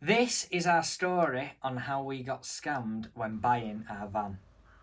This is our story on how we got scammed when buying our van.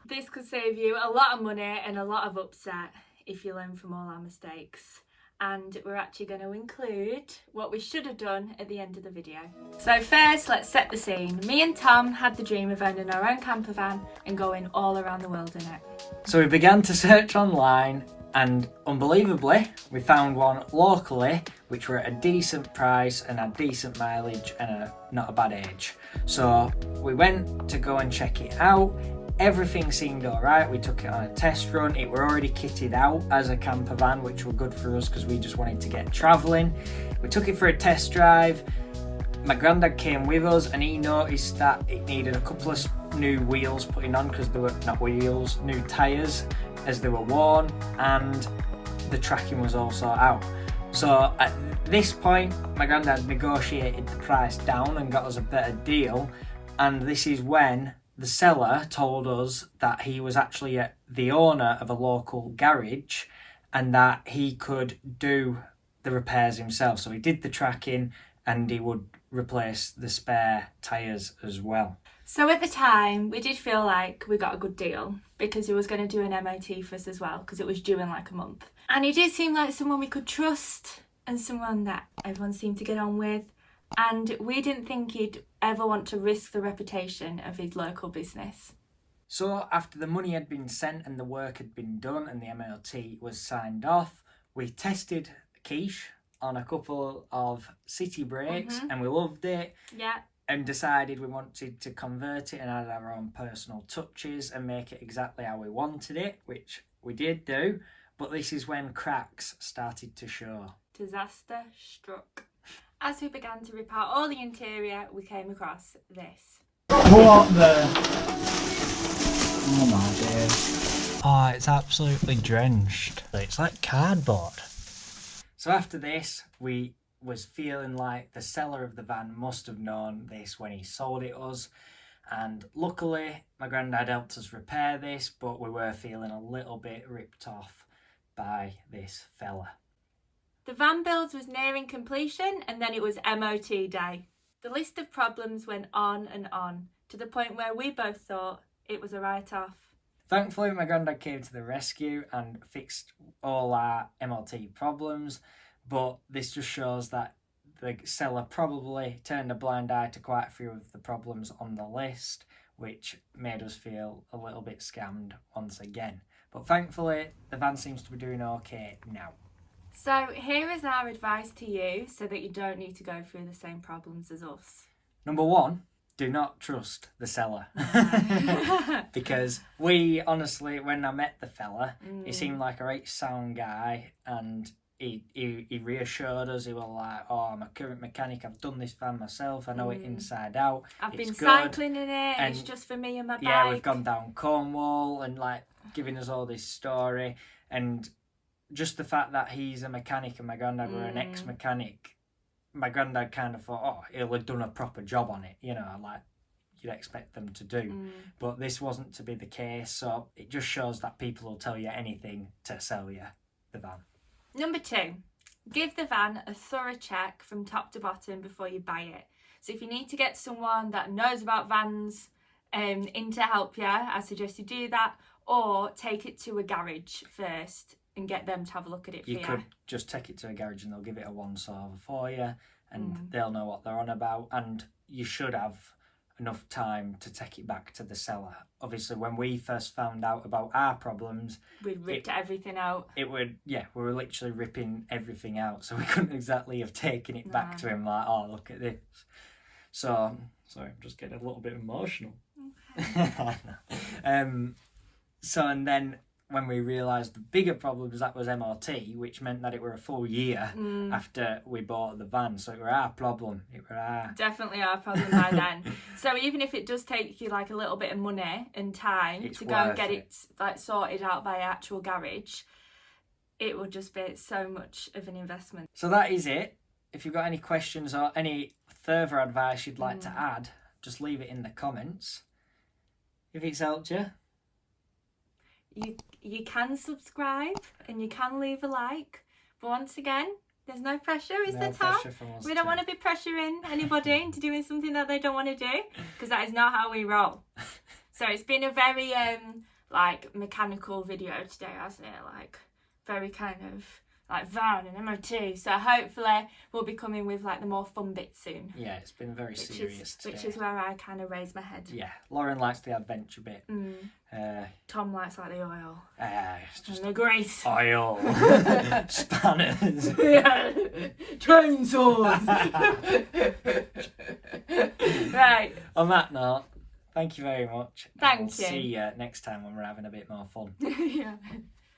This could save you a lot of money and a lot of upset if you learn from all our mistakes. And we're actually going to include what we should have done at the end of the video. So first, let's set the scene. Me and Tom had the dream of owning our own camper van and going all around the world in it. So we began to search online and unbelievably we found one locally which were at a decent price and had decent mileage and not a bad age. So we went to go and check it out. Everything seemed alright. We took it on a test run. It were already kitted out as a camper van, which were good for us because we just wanted to get travelling. We took it for a test drive. My granddad came with us and he noticed that it needed a couple of new wheels putting on because they were not wheels, new tyres as they were worn, and the tracking was all sorted out. So at this point, my granddad negotiated the price down and got us a better deal, and this is when the seller told us that he was actually the owner of a local garage and that he could do the repairs himself. So he did the tracking and he would replace the spare tyres as well. So at the time, we did feel like we got a good deal because he was going to do an MOT for us as well because it was due in like a month. And he did seem like someone we could trust and someone that everyone seemed to get on with. And we didn't think he'd ever want to risk the reputation of his local business. So after the money had been sent and the work had been done and the MOT was signed off, we tested Quiche on a couple of city breaks and we loved it. Yeah. And decided we wanted to convert it and add our own personal touches and make it exactly how we wanted it, which we did do. But this is when cracks started to show. Disaster struck. As we began to rip out all the interior, we came across this. What the? Oh my days. Oh, it's absolutely drenched. It's like cardboard. So after this, we was feeling like the seller of the van must have known this when he sold it us, and luckily my granddad helped us repair this, but we were feeling a little bit ripped off by this fella. The van build was nearing completion and then it was MOT day. The list of problems went on and on to the point where we both thought it was a write-off. Thankfully my granddad came to the rescue and fixed all our MOT problems. But this just shows that the seller probably turned a blind eye to quite a few of the problems on the list, which made us feel a little bit scammed once again. But thankfully, the van seems to be doing okay now. So here is our advice to you so that you don't need to go through the same problems as us. Number one, do not trust the seller. Because we honestly, when I met the fella, he seemed like a right sound guy and he reassured us. He was like, oh, I'm a current mechanic, I've done this van myself, I know it inside out. I've been good. Cycling in it, and it's just for me and my bike. Yeah, we've gone down Cornwall and like giving us all this story. And just the fact that he's a mechanic and my granddad were an ex-mechanic, my granddad kind of thought, oh, he'll have done a proper job on it, you know, like you'd expect them to do. But this wasn't to be the case, so it just shows that people will tell you anything to sell you the van. Number 2, give the van a thorough check from top to bottom before you buy it. So if you need to get someone that knows about vans in to help you, I suggest you do that, or take it to a garage first and get them to have a look at it for you. You could just take it to a garage and they'll give it a once-over for you and they'll know what they're on about, and you should have enough time to take it back to the seller. Obviously, when we first found out about our problems, we ripped everything out. We were literally ripping everything out, so we couldn't exactly have taken it back to him like, oh, look at this. So, sorry, I'm just getting a little bit emotional. Okay. So, and then when we realised the bigger problem was that was MOT, which meant that it were a full year after we bought the van. So it were our problem. Definitely our problem by then. So even if it does take you like a little bit of money and time to go and get it like sorted out by actual garage, it will just be so much of an investment. So that is it. If you've got any questions or any further advice you'd like to add, just leave it in the comments. If it's helped you. You can subscribe and you can leave a like, but once again, There's no pressure, is No there, Tom? pressure from us We don't two. want to be pressuring anybody into doing something that they don't want to do, because that is not how we roll. So it's been a very like mechanical video today, hasn't it? Like very kind of like van and MOT. So hopefully we'll be coming with like the more fun bits soon. Yeah, it's been very serious today. Which is where I kind of raise my head. Yeah, Lauren likes the adventure bit. Tom likes like the oil It's just and the grease. oil, spanners. Yeah. Chainsaws. Right. On that note, thank you very much. Thank We'll you. See you next time when we're having a bit more fun. Yeah.